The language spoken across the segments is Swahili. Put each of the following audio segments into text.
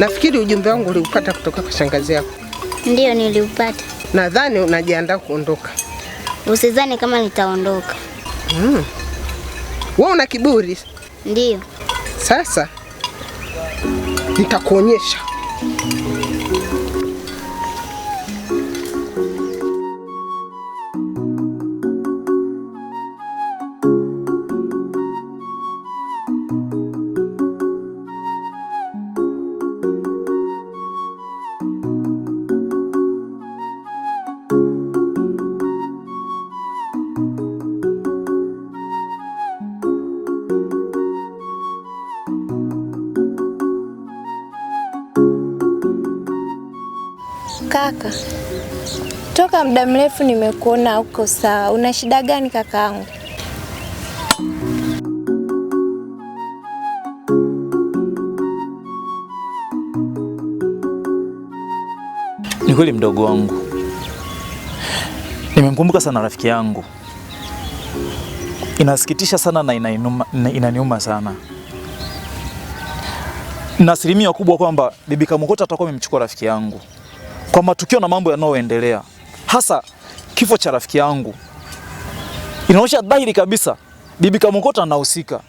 Nafikiri ujumbe wangu uliupata kutoka kwa shangazi yako. Ndio niliupata. Nadhani unajiandaa kuondoka. Usizani kama nitaondoka. Wewe una kiburi? Ndio. Sasa nitakuonyesha. Kaka, toka muda mrefu nimekuona uko sawa. Una shida gani kakaangu? Ni kweli mdogo wangu, nimemkumbuka sana rafiki yangu. Inasikitisha sana na inaniuma sana. Na asilimia kubwa kwamba Bibi Kamokota atakuwa amemchukua rafiki yangu kwa matukio na mambo yanayoendelea, hasa kifo cha rafiki yangu. Inaonyesha dhahiri kabisa Bibi Kamokota anahusika.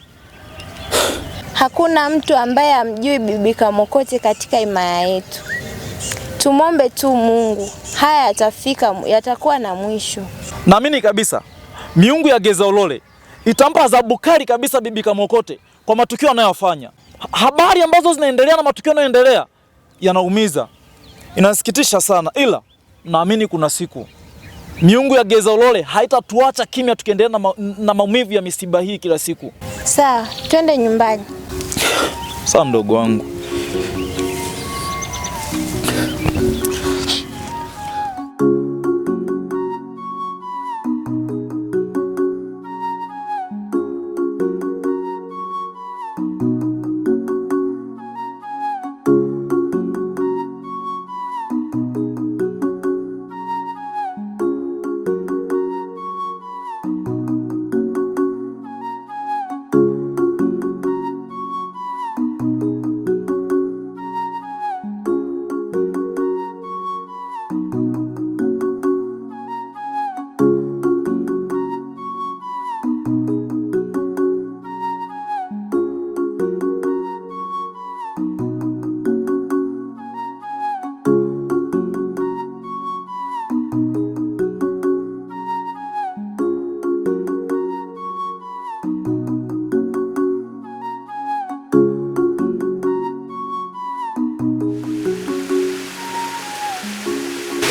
Hakuna mtu ambaye amjui Bibi Kamokote katika imaya yetu. Tumombe tu Mungu, haya yatafika, yatakuwa na mwisho. Naamini kabisa miungu ya Geza Ulole itampa adhabu kali kabisa Bibi Kamokote kwa matukio anayofanya. Habari ambazo zinaendelea na matukio yanayoendelea yanaumiza. Inasikitisha sana, ila naamini kuna siku miungu ya Geza Ulole haitatuacha kimya tukiendelea na maumivu ya misiba hii kila siku. Sawa, twende nyumbani. Sawa mdogo wangu.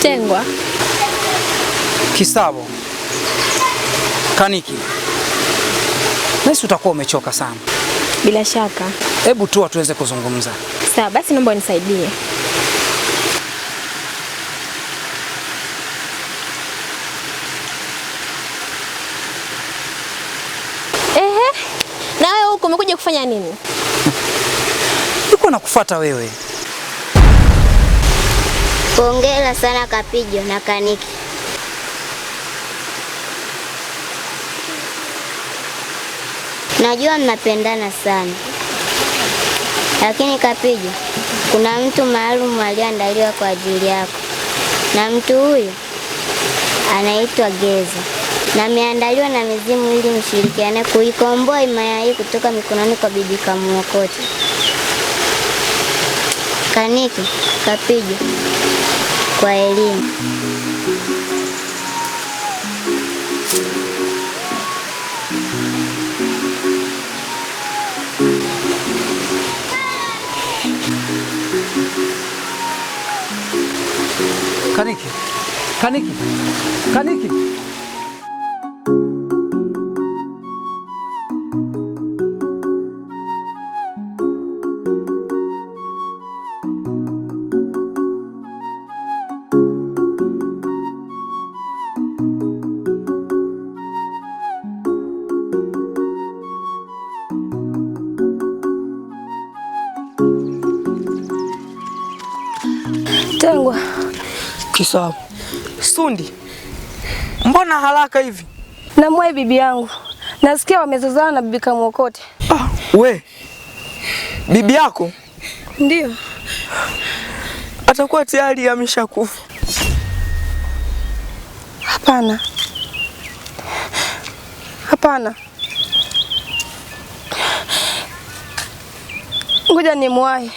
Tengwa. Kisabo. Kaniki. Nasi utakuwa umechoka sana. Bila shaka. Hebu tu tuweze kuzungumza. Sawa, basi naomba unisaidie. Na wewe huko umekuja kufanya nini? Niko nakufuata wewe. Hongera sana Kapijo na Kaniki. Najua mnapendana sana. Lakini Kapijo, kuna mtu maalum aliandaliwa kwa ajili yako. Na mtu huyo anaitwa Geza. Na ameandaliwa na mizimu ili mshirikiane kuikomboa imaya hii kutoka mikononi kwa Bibi Kamokote. Kaniki, Kapijo, kwa elimu. Kaniki. Kaniki. Kaniki. Tengwa. Kisabo. Sundi. Mbona haraka hivi? Namwai bibi yangu. Nasikia wamezozana na Bibi Kamokote. We. Bibi yako? Ndio. atakuwa tayari ameshakufa. Hapana. Hapana. Ngoja nimwahi.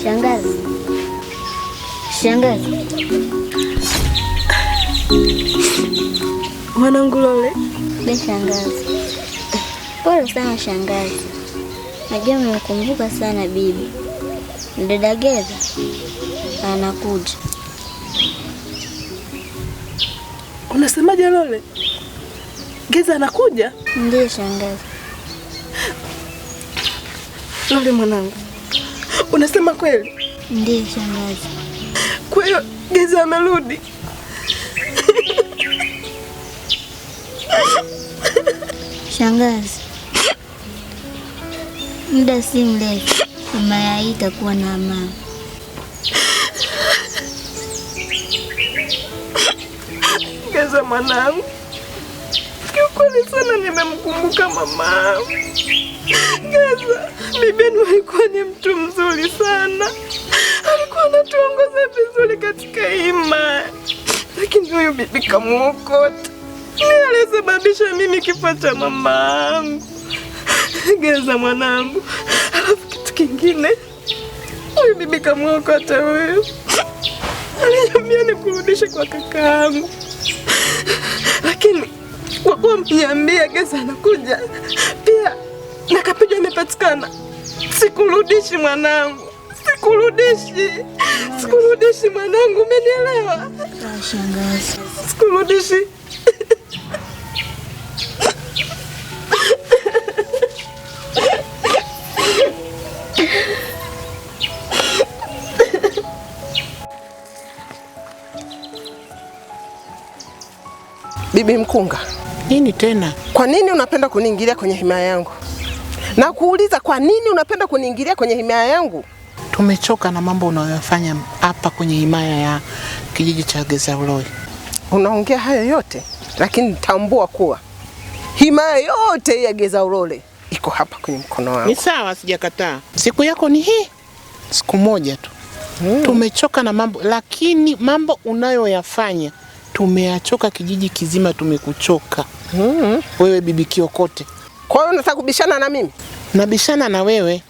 Shangazi. Shangazi. Mwanangu Lole. Be shangazi. Pole sana shangazi. Najua mnakumbuka sana bibi. Dada Geza anakuja. Unasemaje Lole? Geza anakuja? Ndiyo shangazi. Lole mwanangu. Unasema kweli? Ndiyo shangazi. Kwa hiyo Geza amerudi? Shangazi. Muda si mrefu mama yai itakuwa na amani. Geza mwanangu. Kiukweli sana nimemkumbuka mama. Geza, bibi alikuwa ni mtu mzuri sana. Alikuwa anatuongoza vizuri katika imani. Lakini huyu bibi kamuokota. Ndiye alisababisha mimi kifo cha mamangu. Geza mwanangu. Alafu kitu kingine, huyu bibi kamuokota huyu. Aliniambia nikurudishe kwa kakaangu. Lakini kwa kuwa mniambia Geza anakuja, pia na Kapijo imepatikana, sikurudishi mwanangu. Sikurudishi mwanangu, umenielewa? Shangazi. Sikurudishi. Bibi Mkunga. Nini tena? Kwa nini unapenda kuniingilia kwenye himaya yangu? Na kuuliza kwa nini unapenda kuniingilia kwenye himaya yangu? Tumechoka na mambo unayofanya hapa kwenye himaya ya kijiji cha Geza Ulole. Unaongea hayo yote, lakini tambua kuwa himaya yote ya Geza Ulole iko hapa kwenye mkono wangu. Ni sawa, sijakataa. Siku yako ni hii. Siku moja tu. Tumechoka na mambo, lakini mambo unayoyafanya tumeachoka, kijiji kizima tumekuchoka. Wewe bibi Kiokote. Kwa hiyo unataka kubishana na mimi? Nabishana na wewe.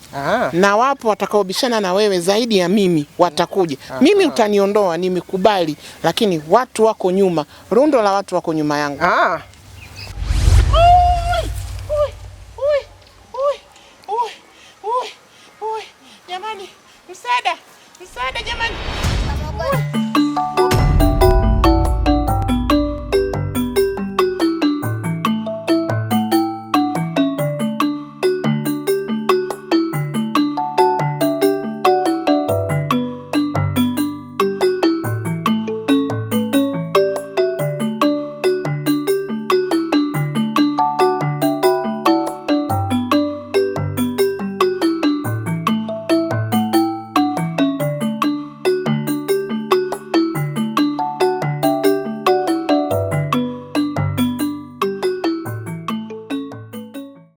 Na wapo watakaobishana na wewe zaidi ya mimi watakuja. Mimi utaniondoa, nimekubali, lakini watu wako nyuma, rundo la watu wako nyuma yangu. Jamani, msaada jamani.